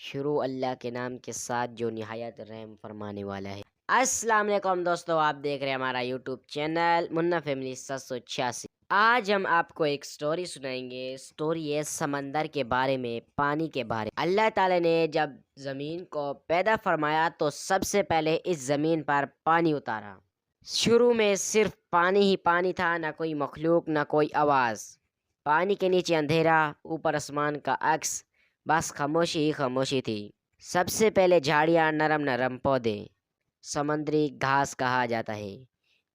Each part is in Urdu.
شروع اللہ کے نام کے ساتھ جو نہایت رحم فرمانے والا ہے۔ السلام علیکم دوستو، آپ دیکھ رہے ہیں ہمارا یوٹیوب چینل منا فیملی 786۔ آج ہم آپ کو ایک سٹوری سنائیں گے۔ سٹوری ہے سمندر کے بارے میں، پانی کے بارے میں۔ اللہ تعالیٰ نے جب زمین کو پیدا فرمایا تو سب سے پہلے اس زمین پر پانی اتارا۔ شروع میں صرف پانی ہی پانی تھا، نہ کوئی مخلوق نہ کوئی آواز۔ پانی کے نیچے اندھیرا، اوپر آسمان کا عکس، بس خاموشی ہی خاموشی تھی۔ سب سے پہلے جھاڑیاں، نرم نرم پودے، سمندری گھاس کہا جاتا ہے،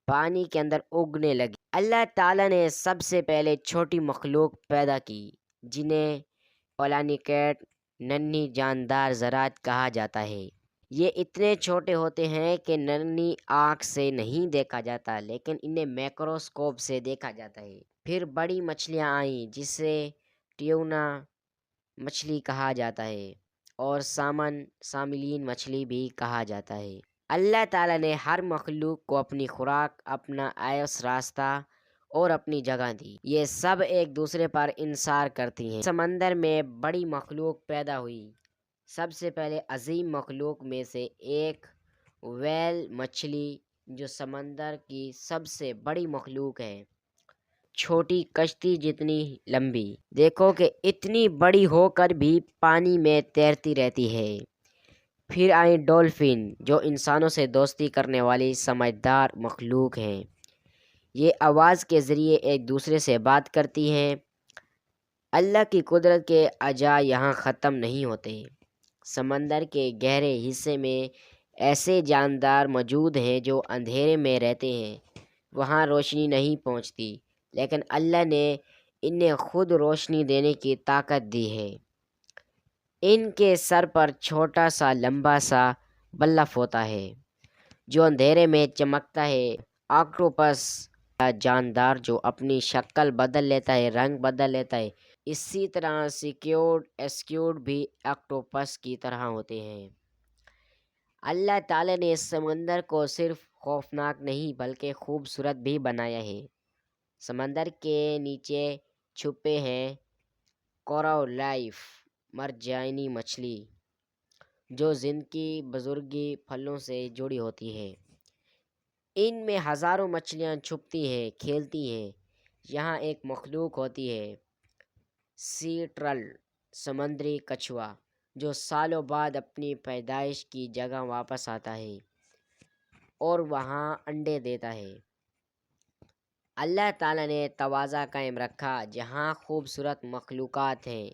پانی کے اندر اگنے لگی۔ اللہ تعالیٰ نے سب سے پہلے چھوٹی مخلوق پیدا کی جنہیں پلانیٹ، ننھی جاندار ذرات کہا جاتا ہے۔ یہ اتنے چھوٹے ہوتے ہیں کہ ننھی آنکھ سے نہیں دیکھا جاتا، لیکن انہیں میکروسکوپ سے دیکھا جاتا ہے۔ پھر بڑی مچھلیاں آئیں جسے ٹیونا مچھلی کہا جاتا ہے اور ساملین مچھلی بھی کہا جاتا ہے۔ اللہ تعالیٰ نے ہر مخلوق کو اپنی خوراک، اپنا عیش راستہ اور اپنی جگہ دی۔ یہ سب ایک دوسرے پر انحصار کرتی ہیں۔ سمندر میں بڑی مخلوق پیدا ہوئی۔ سب سے پہلے عظیم مخلوق میں سے ایک ویل مچھلی، جو سمندر کی سب سے بڑی مخلوق ہے، چھوٹی کشتی جتنی لمبی۔ دیکھو کہ اتنی بڑی ہو کر بھی پانی میں تیرتی رہتی ہے۔ پھر آئی ڈولفن، جو انسانوں سے دوستی کرنے والی سمجھدار مخلوق ہیں۔ یہ آواز کے ذریعے ایک دوسرے سے بات کرتی ہیں۔ اللہ کی قدرت کے عجائب یہاں ختم نہیں ہوتے۔ سمندر کے گہرے حصے میں ایسے جاندار موجود ہیں جو اندھیرے میں رہتے ہیں۔ وہاں روشنی نہیں پہنچتی، لیکن اللہ نے انہیں خود روشنی دینے کی طاقت دی ہے۔ ان کے سر پر چھوٹا سا لمبا سا بلب ہوتا ہے جو اندھیرے میں چمکتا ہے۔ آکٹوپس جاندار جو اپنی شکل بدل لیتا ہے، رنگ بدل لیتا ہے، اسی طرح اسکویڈ بھی آکٹوپس کی طرح ہوتے ہیں۔ اللہ تعالیٰ نے اس سمندر کو صرف خوفناک نہیں بلکہ خوبصورت بھی بنایا ہے۔ سمندر کے نیچے چھپے ہیں کورل ریف، مرجانی مچھلی، جو زندگی بزرگی پھلوں سے جڑی ہوتی ہے۔ ان میں ہزاروں مچھلیاں چھپتی ہیں، کھیلتی ہیں۔ یہاں ایک مخلوق ہوتی ہے، سی ٹرل، سمندری کچھوا، جو سالوں بعد اپنی پیدائش کی جگہ واپس آتا ہے اور وہاں انڈے دیتا ہے۔ اللہ تعالیٰ نے توازن قائم رکھا۔ جہاں خوبصورت مخلوقات ہیں،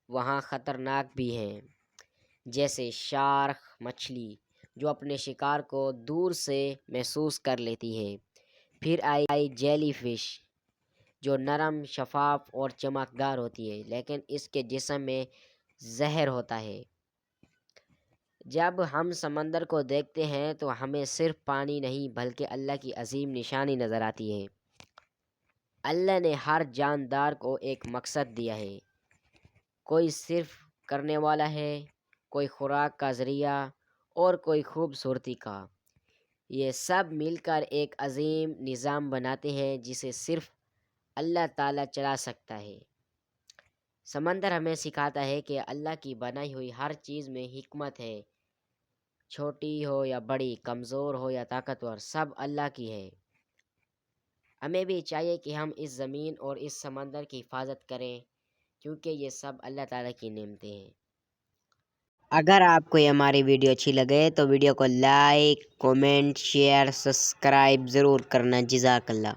وہاں خطرناک بھی ہیں، جیسے شارک مچھلی جو اپنے شکار کو دور سے محسوس کر لیتی ہے۔ پھر آئی جیلی فش، جو نرم، شفاف اور چمکدار ہوتی ہے، لیکن اس کے جسم میں زہر ہوتا ہے۔ جب ہم سمندر کو دیکھتے ہیں تو ہمیں صرف پانی نہیں بلکہ اللہ کی عظیم نشانی نظر آتی ہے۔ اللہ نے ہر جاندار کو ایک مقصد دیا ہے، کوئی صرف کرنے والا ہے، کوئی خوراک کا ذریعہ اور کوئی خوبصورتی کا۔ یہ سب مل کر ایک عظیم نظام بناتے ہیں جسے صرف اللہ تعالیٰ چلا سکتا ہے۔ سمندر ہمیں سکھاتا ہے کہ اللہ کی بنائی ہوئی ہر چیز میں حکمت ہے، چھوٹی ہو یا بڑی، کمزور ہو یا طاقتور، سب اللہ کی ہے۔ ہمیں بھی چاہیے کہ ہم اس زمین اور اس سمندر کی حفاظت کریں، کیونکہ یہ سب اللہ تعالیٰ کی نعمتیں ہیں۔ اگر آپ کو یہ ہماری ویڈیو اچھی لگے تو ویڈیو کو لائک، کومنٹ، شیئر، سبسکرائب ضرور کرنا۔ جزاک اللہ۔